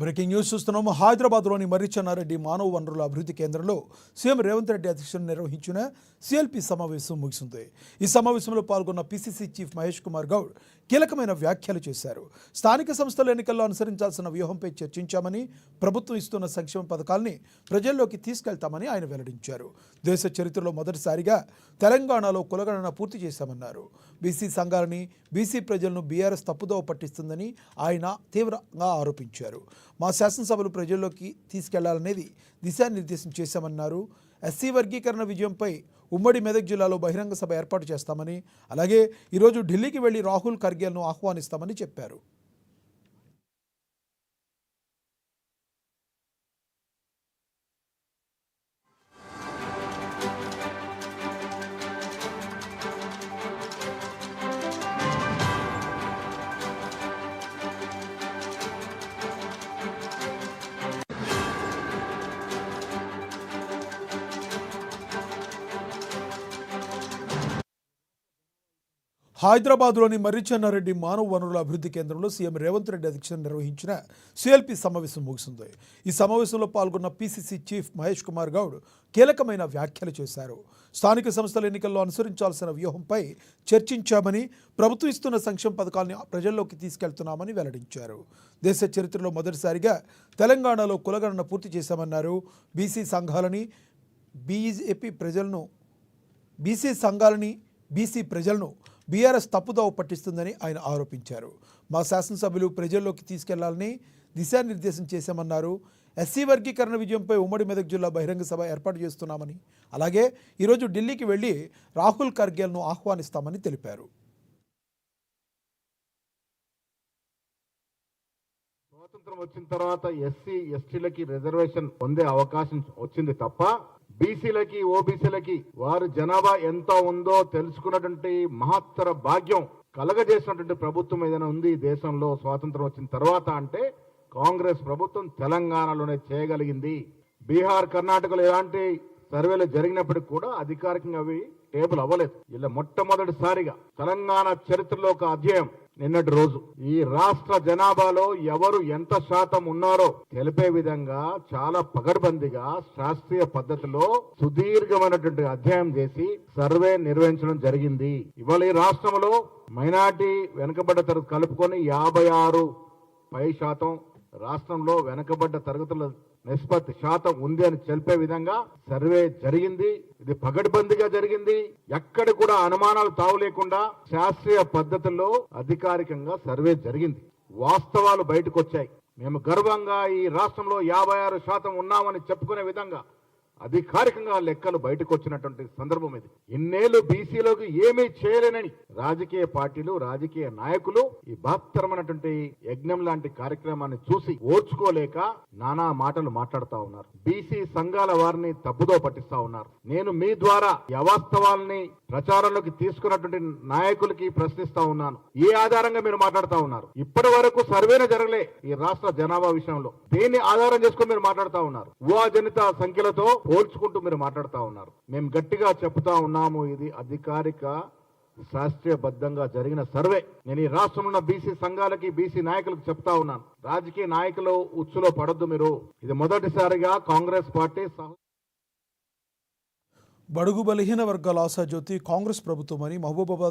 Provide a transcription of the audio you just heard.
Breaking news చూస్తున్నాము. హైదరాబాద్లోని మర్రిచెన్నారెడ్డి మానవ వనరుల అభివృద్ధి కేంద్రంలో సీఎం రేవంత్ రెడ్డి అధ్యక్షతన నిర్వహించిన సిఎల్పి సమావేశం ముగిసింది. ఈ సమావేశంలో పాల్గొన్న పిసిసి చీఫ్ మహేష్ కుమార్ గౌడ్ కీలకమైన వ్యాఖ్యలు చేశారు. స్థానిక సంస్థల ఎన్నికల్లో అనుసరించాల్సిన వ్యూహంపై చర్చించామని, ప్రభుత్వం ఇస్తున్న సంక్షేమ పథకాల్ని ప్రజల్లోకి తీసుకెళ్తామని ఆయన వెల్లడించారు. దేశ చరిత్రలో మొదటిసారిగా తెలంగాణలో కులగణన పూర్తి చేశామన్నారు. బీసీ సంఘాలని, బీసీ ప్రజలను బీఆర్ఎస్ తప్పుదోవ పట్టిస్తుందని ఆయన తీవ్రంగా ఆరోపించారు. మా శాసనసభలు ప్రజల్లోకి తీసుకెళ్లాలనేది దిశానిర్దేశం చేశామన్నారు. ఎస్సీ వర్గీకరణ విజయంపై ఉమ్మడి మెదక్ జిల్లాలో బహిరంగ సభ ఏర్పాటు చేస్తామని, అలాగే ఈరోజు ఢిల్లీకి వెళ్లి రాహుల్ ఖర్గేలను ఆహ్వానిస్తామని చెప్పారు. హైదరాబాద్లోని మర్రిచెన్నారెడ్డి మానవ వనరుల అభివృద్ధి కేంద్రంలో సీఎం రేవంత్ రెడ్డి అధ్యక్షతన నిర్వహించిన సిఎల్పి సమావేశం ముగిసింది. ఈ సమావేశంలో పాల్గొన్న పిసిసి చీఫ్ మహేష్ కుమార్ గౌడ్ కీలకమైన వ్యాఖ్యలు చేశారు. స్థానిక సంస్థల ఎన్నికల్లో అనుసరించాల్సిన వ్యూహంపై చర్చించామని, ప్రభుత్వం ఇస్తున్న సంక్షేమ పథకాల్ని ప్రజల్లోకి తీసుకెళ్తున్నామని వెల్లడించారు. దేశ చరిత్రలో మొదటిసారిగా తెలంగాణలో కులగణన పూర్తి చేశామన్నారు. బీసీ సంఘాలని, బీసీ ప్రజలను బీఆర్ఎస్ తప్పుదోవ పట్టిస్తుందని ఆయన ఆరోపించారు. మా శాసనసభ్యులు ప్రజల్లోకి తీసుకెళ్లాలని దిశానిర్దేశం చేశామన్నారు. ఎస్సీ వర్గీకరణ విజయంపై ఉమ్మడి మెదక్ జిల్లా బహిరంగ సభ ఏర్పాటు చేస్తున్నామని, అలాగే ఈరోజు ఢిల్లీకి వెళ్లి రాహుల్ ఖర్గేలను ఆహ్వానిస్తామని తెలిపారు. స్వాతంత్రం వచ్చిన తర్వాత ఎస్సీ ఎస్టీలకి రిజర్వేషన్ పొందే అవకాశం వచ్చింది తప్ప బీసీలకి, ఓబీసీలకి వారి జనాభా ఎంత ఉందో తెలుసుకున్నటువంటి మహత్తర భాగ్యం కలగజేసినటువంటి ప్రభుత్వం ఏదైనా ఉంది ఈ దేశంలో స్వాతంత్రం వచ్చిన తర్వాత అంటే కాంగ్రెస్ ప్రభుత్వం తెలంగాణలోనే చేయగలిగింది. బీహార్, కర్ణాటకలో ఎలాంటి సర్వేలు జరిగినప్పటికీ కూడా అధికారికంగా అవి టేబుల్ అవ్వలేదు. ఇలా మొట్టమొదటిసారిగా తెలంగాణ చరిత్రలో ఒక అధ్యాయం నిన్నటి రోజు ఈ రాష్ట్ర జనాభాలో ఎవరు ఎంత శాతం ఉన్నారో తెలిపే విధంగా చాలా పగడ్బందీగా శాస్త్రీయ పద్ధతిలో సుదీర్ఘమైనటువంటి అధ్యయనం చేసి సర్వే నిర్వహించడం జరిగింది. ఇవాళ ఈ రాష్ట్రంలో మైనార్టీ వెనుకబడ్డ తరగతి కలుపుకొని 56% రాష్ట్రంలో వెనుకబడ్డ తరగతుల నిష్పత్తి శాతం ఉంది అని తెలిపే విధంగా సర్వే జరిగింది. ఇది పగడ్బందీగా జరిగింది. ఎక్కడ కూడా అనుమానాలు తావు లేకుండా శాస్త్రీయ పద్ధతుల్లో అధికారికంగా సర్వే జరిగింది. వాస్తవాలు బయటకు వచ్చాయి. మేము గర్వంగా ఈ రాష్ట్రంలో 56% ఉన్నామని చెప్పుకునే విధంగా అధికారికంగా లెక్కలు బయటకు వచ్చినటువంటి సందర్భం ఇది. ఇన్నేళ్లు బీసీలోకి ఏమీ చేయలేనని రాజకీయ పార్టీలు, రాజకీయ నాయకులు ఈ బహత్తరమైనటువంటి యజ్ఞం లాంటి కార్యక్రమాన్ని చూసి ఓర్చుకోలేక నానా మాటలు మాట్లాడుతా ఉన్నారు. బీసీ సంఘాల వారిని తప్పుదో పట్టిస్తా ఉన్నారు. నేను మీ ద్వారా అవాస్తవాల్ని ప్రచారంలోకి తీసుకున్నటువంటి నాయకులకి ప్రశ్నిస్తా ఉన్నాను. ఏ ఆధారంగా మీరు మాట్లాడుతా ఉన్నారు? ఇప్పటి వరకు సర్వేనే జరగలే ఈ రాష్ట్ర జనాభా విషయంలో. దేన్ని ఆధారం చేసుకుని మీరు మాట్లాడుతా ఉన్నారు? ఊహాజనిత సంఖ్యలతో పోల్చుకుంటూ మీరు మాట్లాడుతా ఉన్నారు. మేము గట్టిగా చెప్తా ఉన్నాము, ఇది అధికారిక శాస్త్రీయబద్ధంగా జరిగిన సర్వే. నేను ఈ రాష్ట్రంలో ఉన్న బీసీ సంఘాలకి, బీసీ నాయకులకు చెప్తా ఉన్నాను, రాజకీయ నాయకులు ఉచ్చులో పడొద్దు మీరు. ఇది మొదటిసారిగా కాంగ్రెస్ పార్టీ బడుగు బలహీన వర్గాల ఆశాజ్యోతి కాంగ్రెస్ ప్రభుత్వమని మహబూబాబాద్